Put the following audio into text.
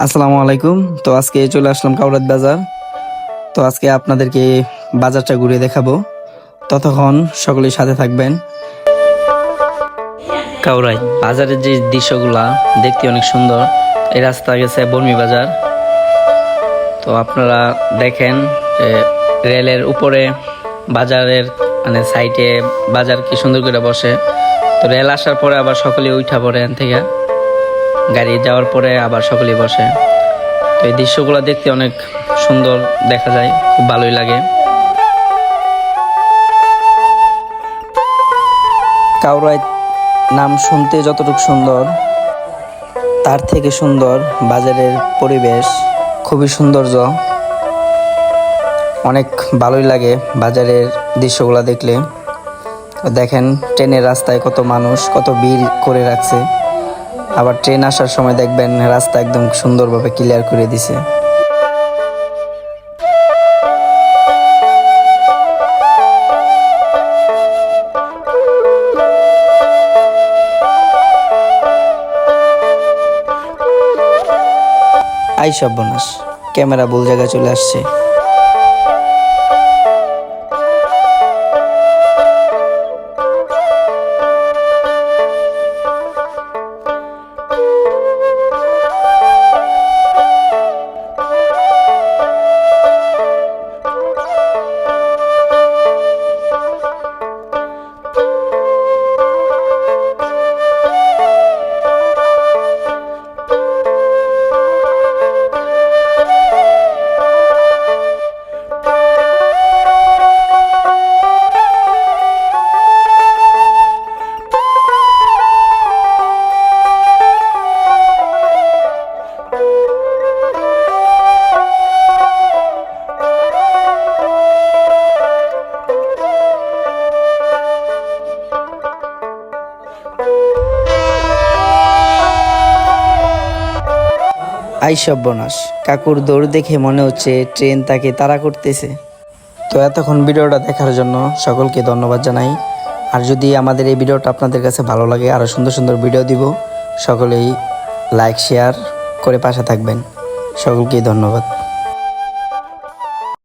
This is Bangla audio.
আসসালামু আলাইকুম। তো আজকে চলে আসলাম কাউরাত বাজার। তো আজকে আপনাদেরকে বাজারটা ঘুরে দেখাবো, ততক্ষণ সকলেই সাথে থাকবেন। কাউরাত বাজারের যে দৃশ্যগুলা দেখতে অনেক সুন্দর। এই রাস্তা গেছে বর্মি বাজার। তো আপনারা দেখেন রেলের উপরে বাজারের মানে সাইডে বাজার কি সুন্দর করে বসে। তো রেল আসার পরে আবার সকলে উঠা পড়ে এখান থেকে, গাড়ি যাওয়ার পরে আবার সকলেই বসে। তো এই দৃশ্যগুলো দেখতে অনেক সুন্দর দেখা যায়, খুব ভালোই লাগে। কাউরাত নাম শুনতে যতটুকু সুন্দর, তার থেকে সুন্দর বাজারের পরিবেশ, খুবই সৌন্দর্য, অনেক ভালোই লাগে বাজারের দৃশ্যগুলো দেখলে। দেখেন ট্রেনের রাস্তায় কত মানুষ, কত ভিড় করে রাখছে। আবার ট্রেন আসার সময় দেখবেন রাস্তা একদম সুন্দরভাবে ক্লিয়ার করে দিছে। আই সর্বনাশ, ক্যামেরা ভুল জায়গায় চলে আসছে। আই সর্বনাশ, কাকুর দৌড় দেখে মনে হচ্ছে ট্রেন তাকে তাড়া করতেছে। তো এতক্ষণ ভিডিওটা দেখার জন্য সকলকে ধন্যবাদ জানাই। আর যদি আমাদের এই ভিডিওটা আপনাদের কাছে ভালো লাগে, আরও সুন্দর সুন্দর ভিডিও দিব, সকলেই লাইক শেয়ার করে পাশে থাকবেন। সকলকেই ধন্যবাদ।